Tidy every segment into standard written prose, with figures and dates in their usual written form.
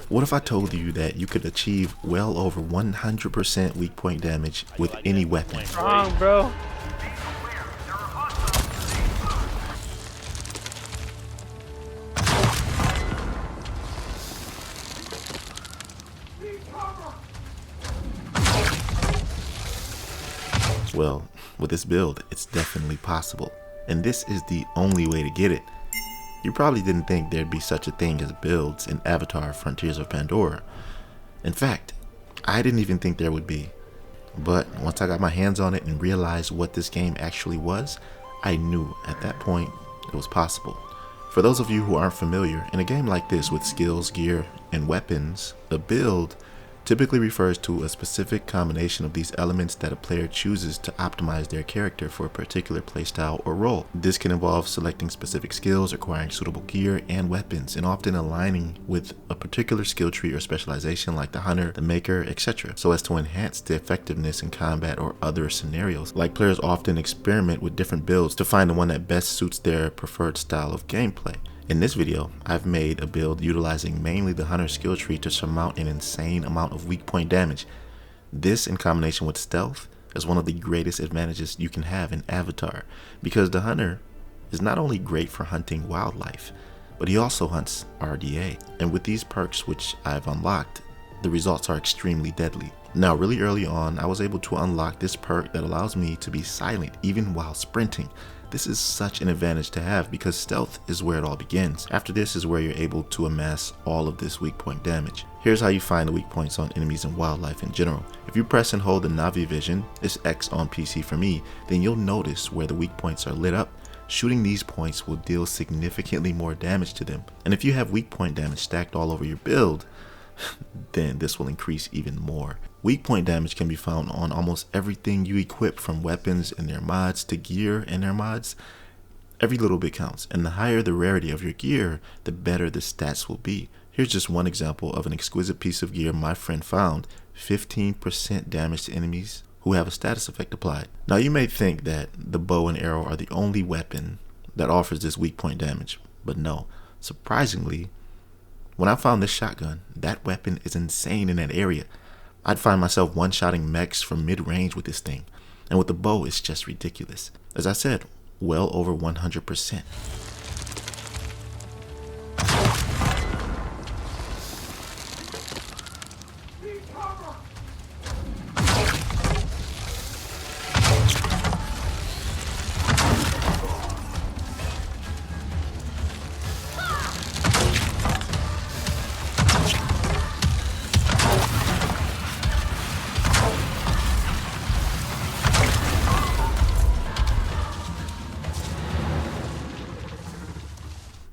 What if I told you that you could achieve well over 100% weak point damage with any weapon? Wrong, bro. Well, with this build, it's definitely possible. And this is the only way to get it. You probably didn't think there'd be such a thing as builds in Avatar: Frontiers of Pandora. In fact, I didn't even think there would be. But once I got my hands on it and realized what this game actually was, I knew at that point it was possible. For those of you who aren't familiar, in a game like this with skills, gear, and weapons, a build typically refers to a specific combination of these elements that a player chooses to optimize their character for a particular playstyle or role. This can involve selecting specific skills, acquiring suitable gear and weapons, and often aligning with a particular skill tree or specialization like the hunter, the maker, etc., so as to enhance the effectiveness in combat or other scenarios. Like, players often experiment with different builds to find the one that best suits their preferred style of gameplay. In this video, I've made a build utilizing mainly the hunter skill tree to surmount an insane amount of weak point damage. This, in combination with stealth, is one of the greatest advantages you can have in Avatar, because the hunter is not only great for hunting wildlife, but he also hunts RDA. And with these perks which I've unlocked, the results are extremely deadly. Now, really early on, I was able to unlock this perk that allows me to be silent even while sprinting. This is such an advantage to have because stealth is where it all begins. After this is where you're able to amass all of this weak point damage. Here's how you find the weak points on enemies and wildlife in general. If you press and hold the Navi vision, it's X on PC for me, then you'll notice where the weak points are lit up. Shooting these points will deal significantly more damage to them. And if you have weak point damage stacked all over your build, then this will increase even more. Weak point damage can be found on almost everything you equip, from weapons and their mods to gear and their mods. Every little bit counts, and the higher the rarity of your gear, the better the stats will be. Here's just one example of an exquisite piece of gear my friend found: 15% damage to enemies who have a status effect applied. Now, you may think that the bow and arrow are the only weapon that offers this weak point damage, but no. Surprisingly, when I found this shotgun, that weapon is insane in that area. I'd find myself one-shotting mechs from mid-range with this thing, and with the bow, it's just ridiculous. As I said, well over 100%.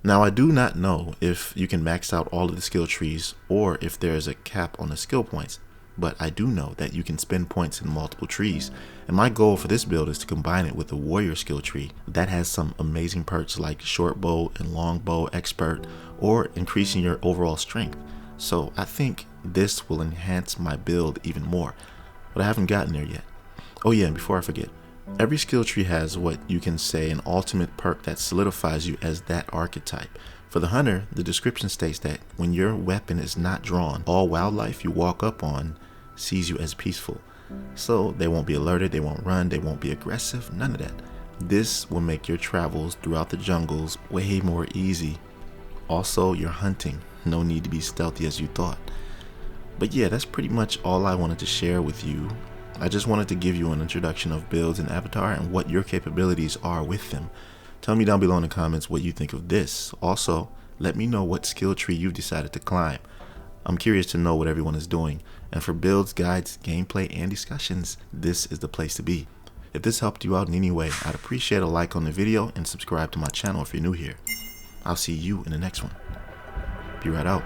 Now, I do not know if you can max out all of the skill trees or if there is a cap on the skill points, but I do know that you can spend points in multiple trees, and my goal for this build is to combine it with a warrior skill tree that has some amazing perks like short bow and long bow expert, or increasing your overall strength. So I think this will enhance my build even more, but I haven't gotten there yet. Oh yeah, and before I forget, every skill tree has what you can say an ultimate perk that solidifies you as that archetype. For the hunter, the description states that when your weapon is not drawn, all wildlife you walk up on sees you as peaceful. So they won't be alerted, they won't run, they won't be aggressive, none of that. This will make your travels throughout the jungles way more easy. Also, your hunting, no need to be stealthy as you thought. But yeah, that's pretty much all I wanted to share with you. I just wanted to give you an introduction of builds in Avatar and what your capabilities are with them. Tell me down below in the comments what you think of this. Also, let me know what skill tree you've decided to climb. I'm curious to know what everyone is doing. And for builds, guides, gameplay, and discussions, this is the place to be. If this helped you out in any way, I'd appreciate a like on the video and subscribe to my channel if you're new here. I'll see you in the next one. Be right out.